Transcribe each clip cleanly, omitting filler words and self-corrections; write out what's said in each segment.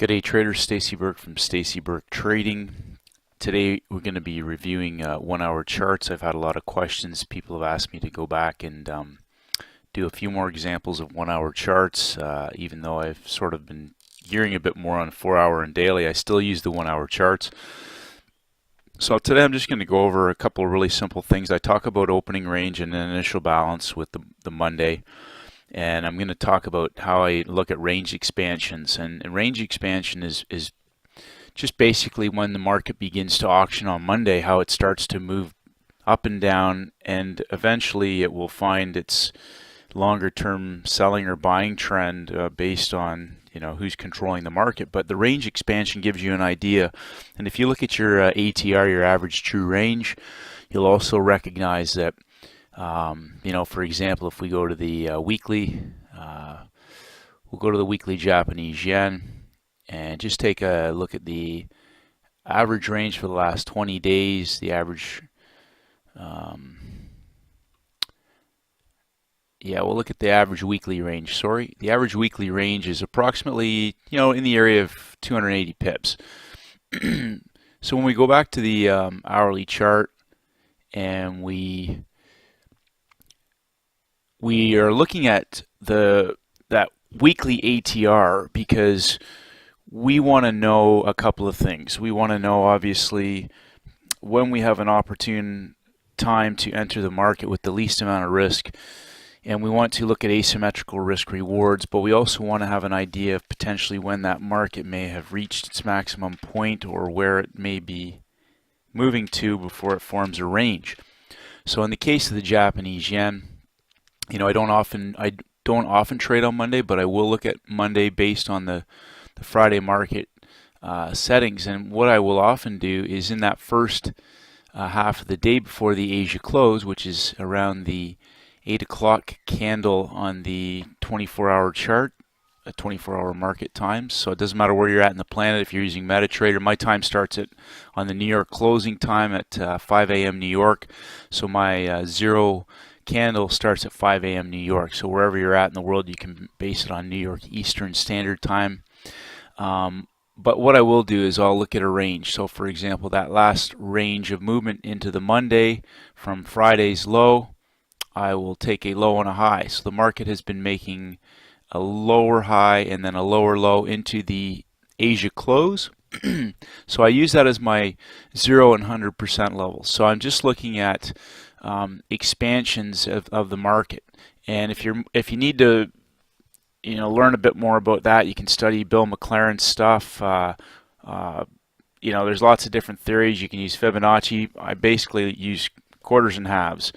Good day traders, Stacey Burke from Stacey Burke Trading. Today we're going to be reviewing 1 hour charts. I've had a lot of questions. People have asked me to go back and do a few more examples of 1 hour charts. Even though I've sort of been gearing a bit more on 4 hour and daily, I still use the 1 hour charts. So today I'm just going to go over a couple of really simple things. I talk about opening range and initial balance with the Monday. And I'm going to talk about how I look at range expansions. And range expansion is just basically when the market begins to auction on Monday, how it starts to move up and down, and eventually it will find its longer term selling or buying trend based on who's controlling the market. But the range expansion gives you an idea. And if you look at your ATR, your average true range, you'll also recognize that for example, if we go to the weekly, we'll go to the weekly Japanese yen and just take a look at the average range for the last 20 days. The average, we'll look at the average weekly range. Sorry, the average weekly range is approximately, in the area of 280 pips. So when we go back to the hourly chart and we are looking at that weekly ATR because we want to know a couple of things. We want to know, obviously, when we have an opportune time to enter the market with the least amount of risk, and we want to look at asymmetrical risk rewards, but we also want to have an idea of potentially when that market may have reached its maximum point or where it may be moving to before it forms a range. So in the case of the Japanese yen, I don't often trade on Monday, but I will look at Monday based on the Friday market settings. And what I will often do is in that first half of the day before the Asia close, which is around the 8 o'clock candle on the 24-hour chart, 24-hour market times. So it doesn't matter where you're at in the planet. If you're using MetaTrader, my time starts on the New York closing time at 5 a.m. New York. So my zero candle starts at 5 a.m. New York. So wherever you're at in the world, you can base it on New York Eastern Standard Time. But what I will do is I'll look at a range. So for example, that last range of movement into the Monday from Friday's low, I will take a low and a high. So the market has been making a lower high and then a lower low into the Asia close. So I use that as my 0 and 100% levels. So I'm just looking at expansions of the market, and if you need to learn a bit more about that, you can study Bill McLaren's stuff. There's lots of different theories. You can use Fibonacci. I basically use quarters and halves.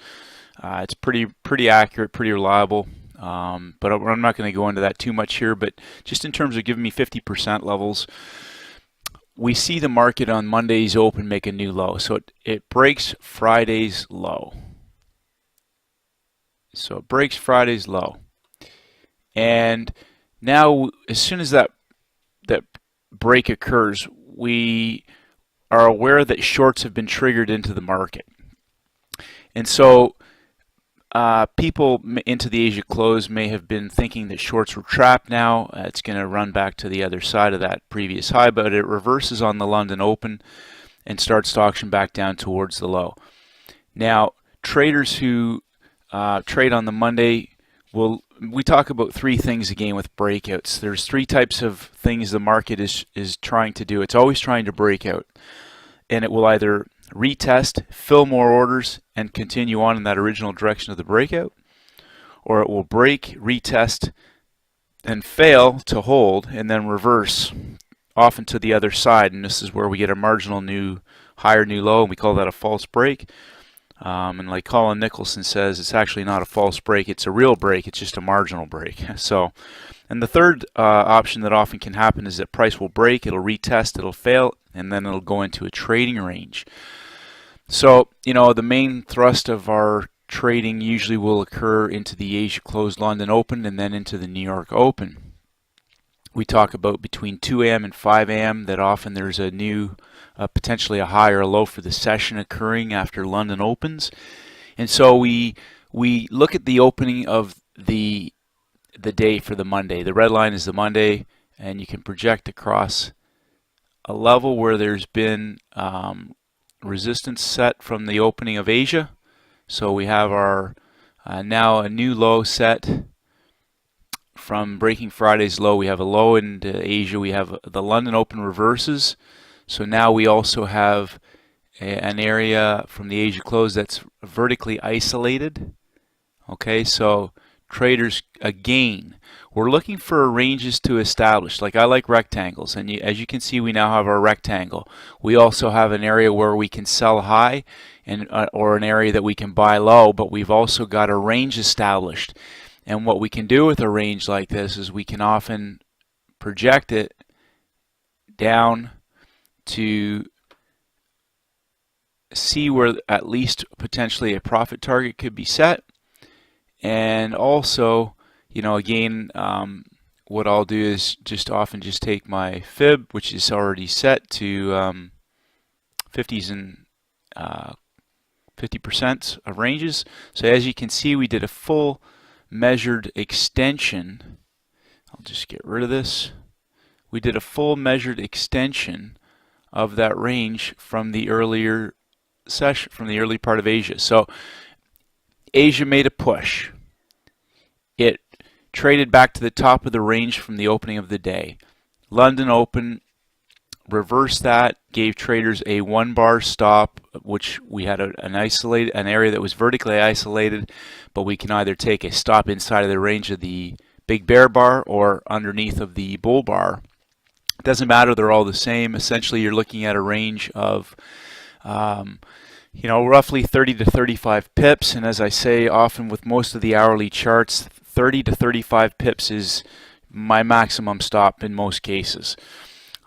It's pretty accurate, pretty reliable, but I'm not going to go into that too much here. But just in terms of giving me 50% levels, we see the market on Monday's open make a new low. So it breaks Friday's low. So it breaks Friday's low. And now as soon as that break occurs, we are aware that shorts have been triggered into the market. And so people into the Asia close may have been thinking that shorts were trapped now. It's going to run back to the other side of that previous high, but it reverses on the London Open and starts to auction back down towards the low. Now, traders who trade on the Monday, we talk about three things again with breakouts. There's three types of things the market is trying to do. It's always trying to break out, and it will either retest, fill more orders, and continue on in that original direction of the breakout, or it will break, retest, and fail to hold, and then reverse often to the other side. And this is where we get a marginal higher new low, and we call that a false break. And like Colin Nicholson says, it's actually not a false break, it's a real break, it's just a marginal break. So, and the third option that often can happen is that price will break, it'll retest, it'll fail, and then it'll go into a trading range. So, the main thrust of our trading usually will occur into the Asia closed London Open and then into the New York Open. We talk about between 2 a.m. and 5 a.m. that often there's a new, potentially a high or a low for the session occurring after London opens. And so we look at the opening of the day for the Monday. The red line is the Monday, and you can project across a level where there's been resistance set from the opening of Asia. So we have our now a new low set from breaking Friday's low. We have a low in Asia. We have the London Open reverses. So now we also have an area from the Asia close that's vertically isolated. Okay, so traders, again, we're looking for ranges to establish. Like, I like rectangles, and as you can see, we now have our rectangle. We also have an area where we can sell high, and or an area that we can buy low, but we've also got a range established. And what we can do with a range like this is we can often project it down to see where at least potentially a profit target could be set. And also, you know, again, what I'll do is often take my fib, which is already set to 50s and 50% of ranges. So as you can see, we did a full measured extension. I'll just get rid of this. We did a full measured extension of that range from the earlier session, from the early part of Asia. So Asia made a push. It traded back to the top of the range from the opening of the day. London Open reversed that, gave traders a 1-bar stop, which we had an area that was vertically isolated, but we can either take a stop inside of the range of the big bear bar or underneath of the bull bar. It doesn't matter, they're all the same. Essentially, you're looking at a range of you know, roughly 30 to 35 pips, and as I say often with most of the hourly charts, 30 to 35 pips is my maximum stop in most cases.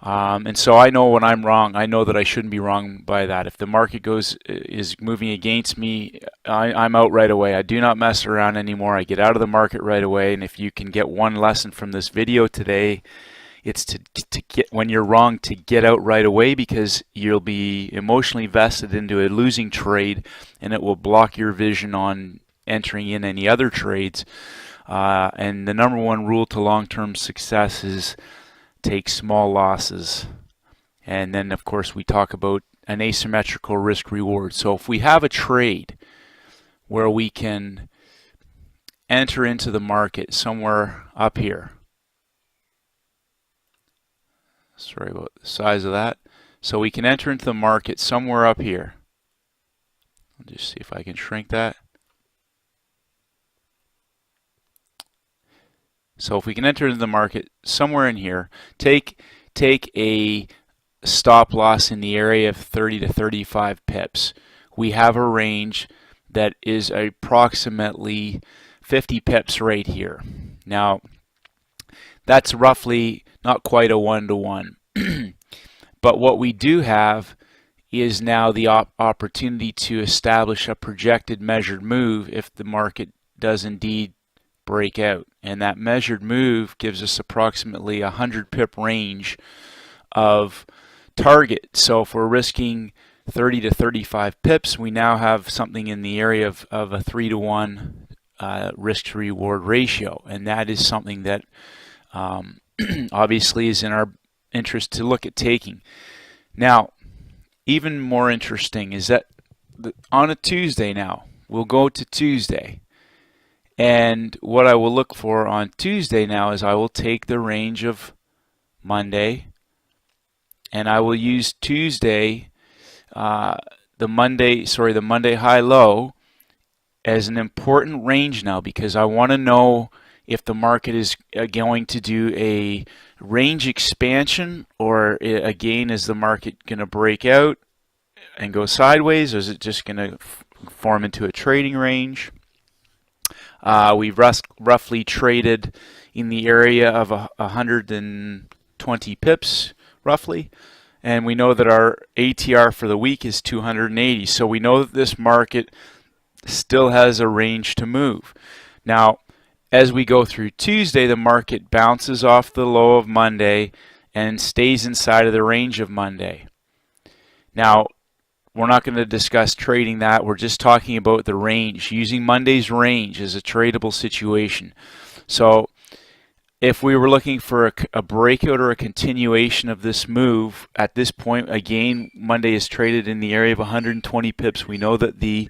And so I know when I'm wrong, I know that I shouldn't be wrong by that. If the market is moving against me, I'm out right away. I do not mess around anymore. I get out of the market right away. And if you can get one lesson from this video today, it's to get, when you're wrong, to get out right away, because you'll be emotionally vested into a losing trade, and it will block your vision on entering in any other trades. And the number one rule to long-term success is take small losses. And then, of course, we talk about an asymmetrical risk reward. So if we have a trade where we can enter into the market somewhere up here, sorry about the size of that. So we can enter into the market somewhere up here. I'll just see if I can shrink that. So if we can enter into the market somewhere in here, take a stop loss in the area of 30 to 35 pips. We have a range that is approximately 50 pips right here. Now, that's roughly not quite a one-to-one. But what we do have is now the opportunity to establish a projected measured move if the market does indeed break out. And that measured move gives us approximately a 100 pip range of target. So if we're risking 30 to 35 pips, we now have something in the area of a 3-to-1 risk to reward ratio. And that is something that obviously is in our interest to look at taking. Now, even more interesting is that on a Tuesday now, we'll go to Tuesday. And what I will look for on Tuesday now is I will take the range of Monday, and I will use Tuesday, the Monday high low, as an important range now, because I want to know if the market is going to do a range expansion, or again, is the market going to break out and go sideways, or is it just going to form into a trading range? We've roughly traded in the area of 120 pips, roughly. And we know that our ATR for the week is 280. So we know that this market still has a range to move. Now, as we go through Tuesday, the market bounces off the low of Monday and stays inside of the range of Monday. Now, we're not going to discuss trading that. We're just talking about the range, using Monday's range as a tradable situation. So if we were looking for a breakout or a continuation of this move, at this point, again, Monday is traded in the area of 120 pips. We know that the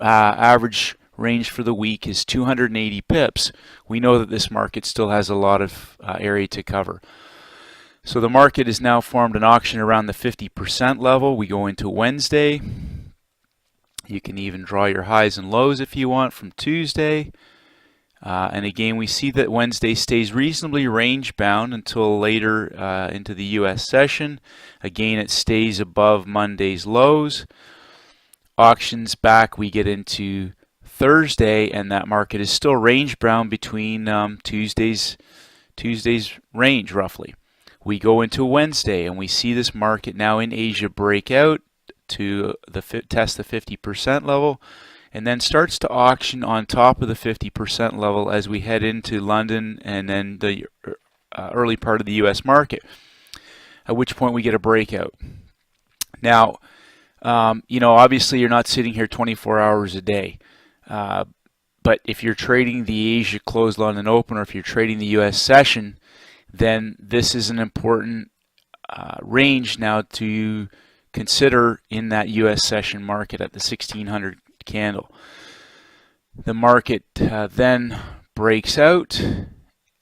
average range for the week is 280 pips. We know that this market still has a lot of area to cover. So the market has now formed an auction around the 50% level. We go into Wednesday. You can even draw your highs and lows if you want from Tuesday. And again, we see that Wednesday stays reasonably range bound until later into the US session. Again, it stays above Monday's lows. Auctions back, we get into Thursday, and that market is still range bound between Tuesday's range roughly. We go into Wednesday, and we see this market now in Asia break out to test the 50% level, and then starts to auction on top of the 50% level as we head into London and then the early part of the US market, at which point we get a breakout. Now, obviously you're not sitting here 24 hours a day, but if you're trading the Asia closed London Open, or if you're trading the US session, then this is an important range now to consider in that US session market at the 1600 candle. The market then breaks out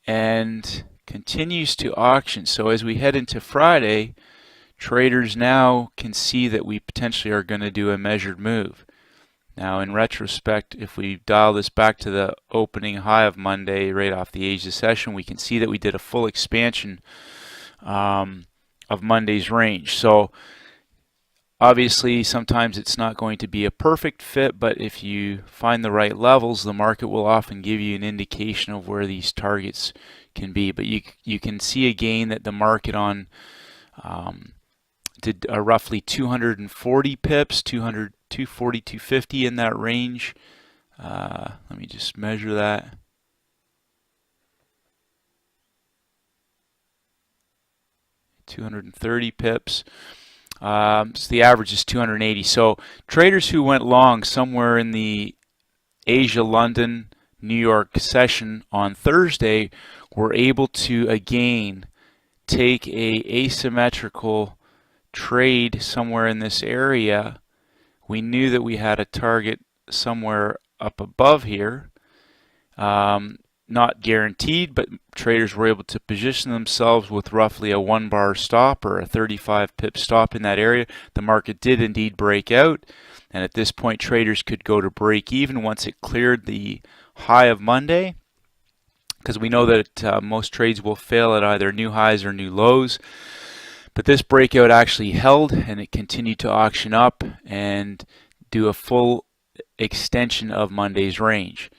and continues to auction. So as we head into Friday, traders now can see that we potentially are going to do a measured move. Now in retrospect, if we dial this back to the opening high of Monday right off the Asia session, we can see that we did a full expansion of Monday's range. So obviously, sometimes it's not going to be a perfect fit, but if you find the right levels, the market will often give you an indication of where these targets can be. But you can see again that the market on did roughly 240 pips, 240, 250 in that range. Let me just measure that. $230 pips. So the average is 280. So traders who went long somewhere in the Asia, London, New York session on Thursday were able to again take a asymmetrical trade somewhere in this area. We knew that we had a target somewhere up above here. Not guaranteed, but traders were able to position themselves with roughly a 1-bar stop or a 35 pip stop in that area. The market did indeed break out, and at this point traders could go to break even once it cleared the high of Monday, because we know that most trades will fail at either new highs or new lows. But this breakout actually held, and it continued to auction up and do a full extension of Monday's range.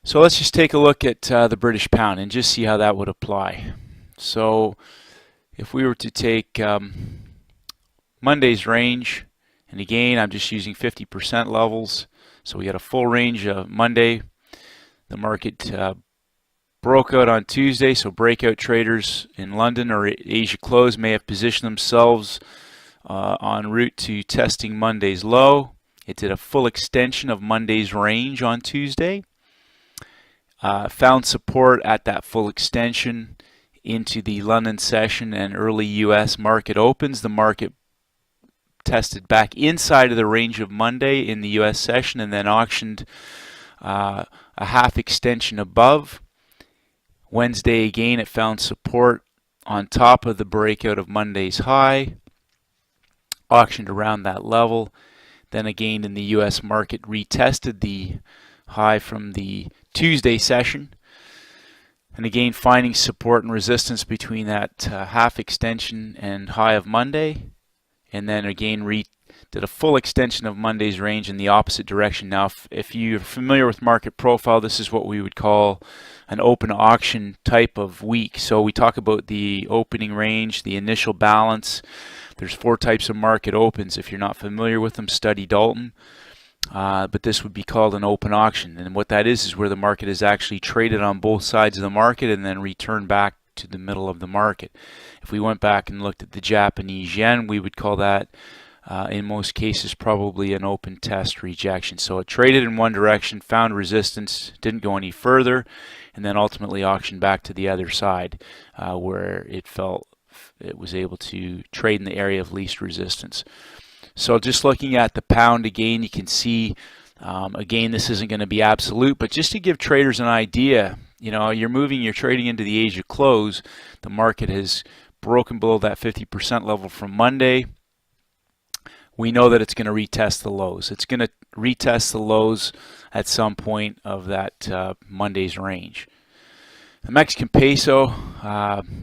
So let's just take a look at the British pound and just see how that would apply. So if we were to take Monday's range, and again I'm just using 50% levels, so we got a full range of Monday. The market broke out on Tuesday, so breakout traders in London or Asia close may have positioned themselves en route to testing Monday's low. It did a full extension of Monday's range on Tuesday. Found support at that full extension into the London session and early US market opens. The market tested back inside of the range of Monday in the US session and then auctioned a half extension above. Wednesday again it found support on top of the breakout of Monday's high, auctioned around that level. Then again in the US market retested the high from the Tuesday session, and again finding support and resistance between that half extension and high of Monday, and then again did a full extension of Monday's range in the opposite direction. Now if you're familiar with market profile, this is what we would call an open auction type of week. So we talk about the opening range, the initial balance. There's 4 types of market opens. If you're not familiar with them, study Dalton. But this would be called an open auction, and what that is where the market is actually traded on both sides of the market and then returned back to the middle of the market. If we went back and looked at the Japanese yen, we would call that in most cases probably an open test rejection. So it traded in one direction, found resistance, didn't go any further, and then ultimately auctioned back to the other side where it felt it was able to trade in the area of least resistance. So just looking at the pound again, you can see, again, this isn't going to be absolute, but just to give traders an idea, you're trading into the Asia close. The market has broken below that 50% level from Monday. We know that it's going to retest the lows. It's going to retest the lows at some point of that Monday's range. The Mexican peso,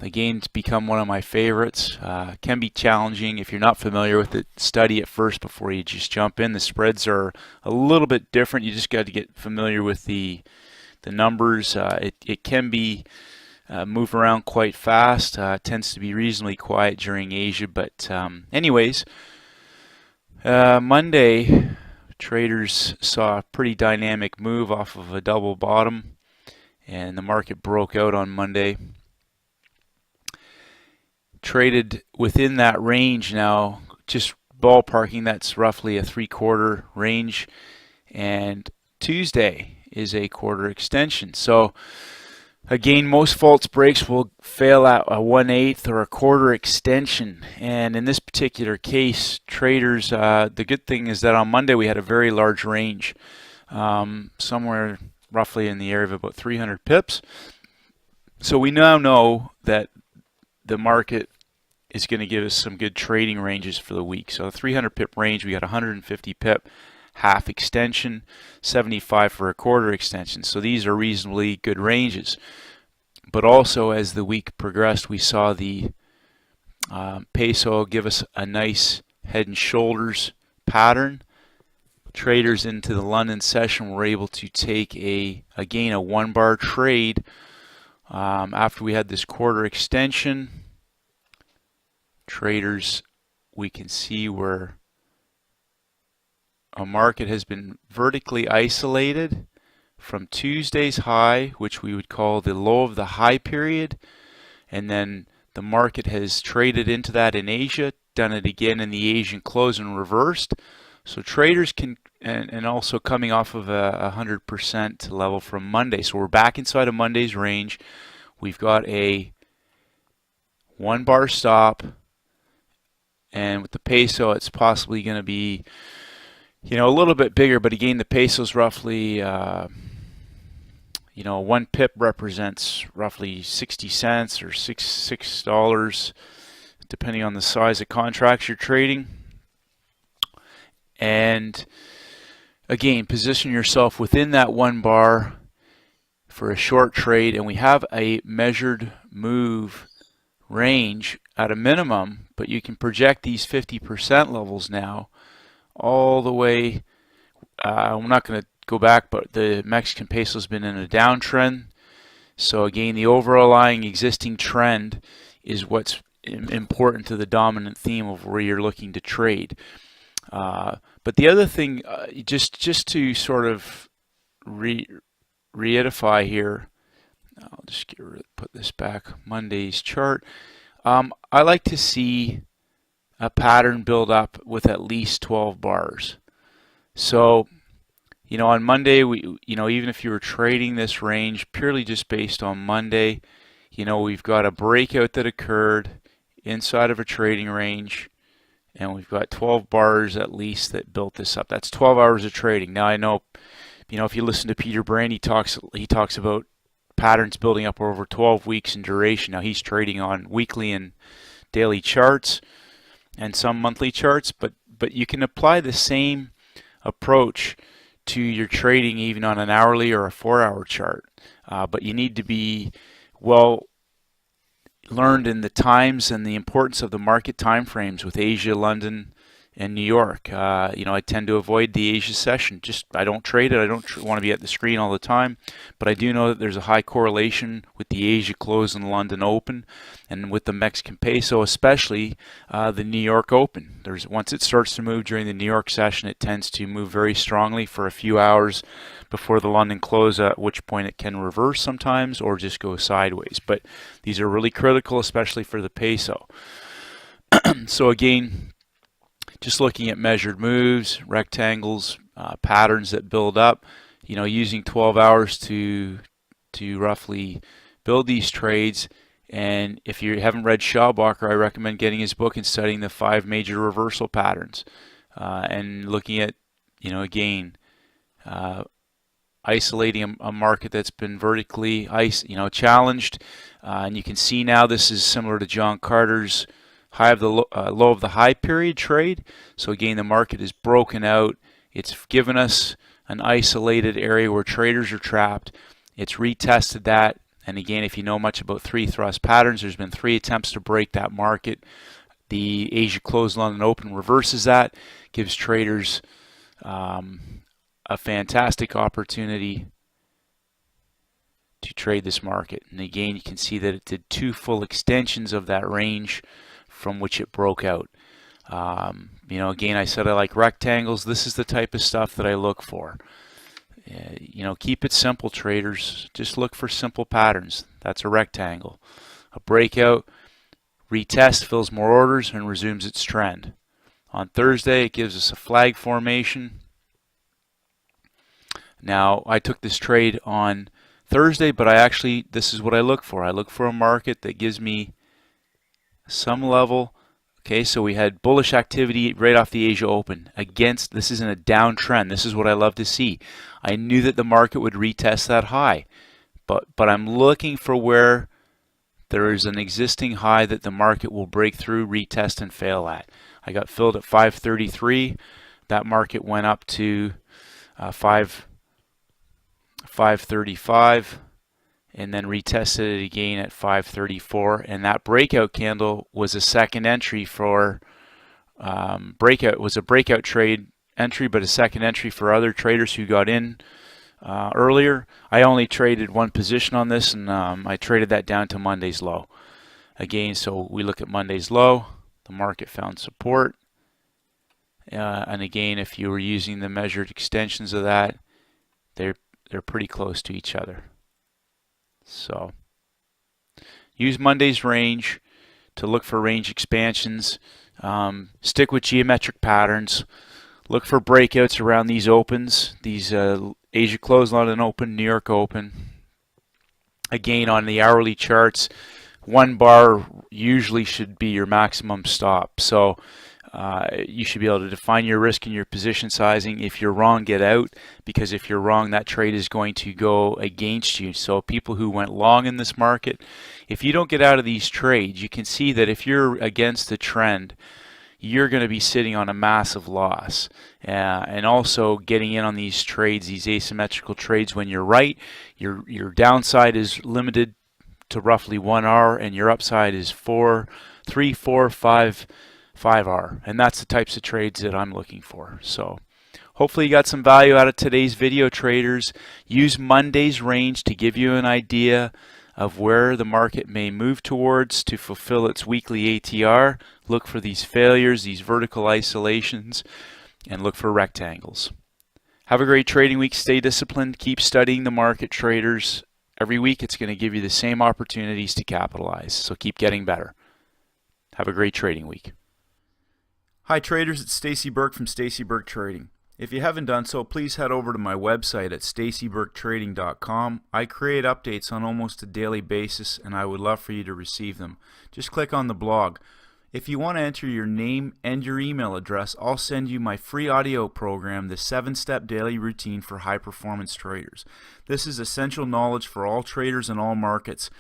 again, it's become one of my favorites. Can be challenging. If you're not familiar with it, study it first before you just jump in. The spreads are a little bit different. You just got to get familiar with the numbers. It can be move around quite fast. Tends to be reasonably quiet during Asia. But anyways, Monday, traders saw a pretty dynamic move off of a double bottom, and the market broke out on Monday. Traded within that range now, just ballparking, that's roughly a 3/4 range, and Tuesday is a quarter extension. So again, most false breaks will fail at a 1/8 or a quarter extension, and in this particular case, traders, the good thing is that on Monday we had a very large range, somewhere roughly in the area of about 300 pips. So we now know that the market is going to give us some good trading ranges for the week. So the 300 pip range, we got 150 pip half extension, 75 for a quarter extension. So these are reasonably good ranges. But also as the week progressed, we saw the peso give us a nice head and shoulders pattern. Traders into the London session were able to take again a 1-bar trade after we had this quarter extension. Traders, we can see where a market has been vertically isolated from Tuesday's high, which we would call the low of the high period, and then the market has traded into that in Asia, done it again in the Asian close and reversed. So traders can, and also coming off of a 100% level from Monday. So we're back inside of Monday's range. We've got a 1-bar stop, and with the peso, it's possibly going to be, a little bit bigger. But again, the peso's roughly, 1 pip represents roughly 60 cents or $6, depending on the size of contracts you're trading. And again, position yourself within that 1 bar for a short trade, and we have a measured move range at a minimum, but you can project these 50% levels now all the way. I'm not going to go back, but the Mexican peso has been in a downtrend. So again, the overlying existing trend is what's important to the dominant theme of where you're looking to trade. But the other thing, just to sort of reedify here, I'll just put this back, Monday's chart. I like to see a pattern build up with at least 12 bars. So, on Monday, even if you were trading this range purely just based on Monday, we've got a breakout that occurred inside of a trading range, and we've got 12 bars at least that built this up. That's 12 hours of trading. Now I know, if you listen to Peter Brand, he talks about patterns building up over 12 weeks in duration. Now he's trading on weekly and daily charts and some monthly charts, but you can apply the same approach to your trading even on an hourly or a 4-hour chart. But you need to be well learned in the times and the importance of the market time frames with Asia, London, and New York. I tend to avoid the Asia session. I don't trade it. I don't want to be at the screen all the time. But I do know that there's a high correlation with the Asia close and London Open, and with the Mexican peso, especially the New York Open. Once it starts to move during the New York session, it tends to move very strongly for a few hours before the London close, at which point it can reverse sometimes or just go sideways. But these are really critical, especially for the peso. So again, just looking at measured moves, rectangles, patterns that build up, using 12 hours to roughly build these trades. And if you haven't read Schaubacher, I recommend getting his book and studying the 5 major reversal patterns and looking at, again, isolating a market that's been vertically challenged. And you can see now this is similar to John Carter's high of the low of the high period trade. So again, the market is broken out. It's given us an isolated area where traders are trapped. It's retested that. And again, if you know much about 3 thrust patterns, there's been 3 attempts to break that market. The Asia closed London Open reverses that, gives traders a fantastic opportunity to trade this market. And again, you can see that it did 2 full extensions of that range from which it broke out. Again, I said I like rectangles. This is the type of stuff that I look for. Keep it simple, traders. Just look for simple patterns. That's a rectangle. A breakout, retest, fills more orders, and resumes its trend. On Thursday, it gives us a flag formation. Now, I took this trade on Thursday, but this is what I look for. I look for a market that gives me some level. Okay, so we had bullish activity right off the Asia Open. This isn't a downtrend. This is what I love to see. I knew that the market would retest that high, but I'm looking for where there is an existing high that the market will break through, retest, and fail at. I got filled at 533. That market went up to 535. And then retested it again at 534, and that breakout candle was a second entry for breakout. It was a breakout trade entry, but a second entry for other traders who got in earlier. I only traded 1 position on this, and I traded that down to Monday's low. Again, so we look at Monday's low. The market found support, and again, if you were using the measured extensions of that, they're pretty close to each other. So use Monday's range to look for range expansions. Stick with geometric patterns. Look for breakouts around these opens, these Asia closed, London Open, New York Open. Again, on the hourly charts, 1 bar usually should be your maximum stop. So you should be able to define your risk and your position sizing. If you're wrong, get out, because if you're wrong, that trade is going to go against you. So people who went long in this market, if you don't get out of these trades, you can see that if you're against the trend, you're going to be sitting on a massive loss. And also getting in on these trades, these asymmetrical trades, when you're right, your downside is limited to roughly 1 hour, and your upside is 3, 4, 5 hour, and that's the types of trades that I'm looking for. So hopefully you got some value out of today's video, traders. Use Monday's range to give you an idea of where the market may move towards to fulfill its weekly ATR. Look for these failures, these vertical isolations, and look for rectangles. Have a great trading week. Stay disciplined. Keep studying the market, traders. Every week it's going to give you the same opportunities to capitalize, so keep getting better. Have a great trading week. Hi traders, it's Stacey Burke from Stacey Burke Trading. If you haven't done so, please head over to my website at staceyburketrading.com. I create updates on almost a daily basis, and I would love for you to receive them. Just click on the blog. If you want to enter your name and your email address, I'll send you my free audio program, the 7-Step Daily Routine for High Performance Traders. This is essential knowledge for all traders in all markets,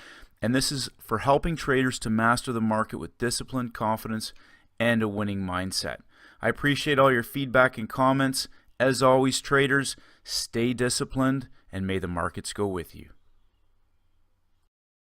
and this is for helping traders to master the market with discipline, confidence, and a winning mindset. I appreciate all your feedback and comments. As always, traders, stay disciplined, and may the markets go with you.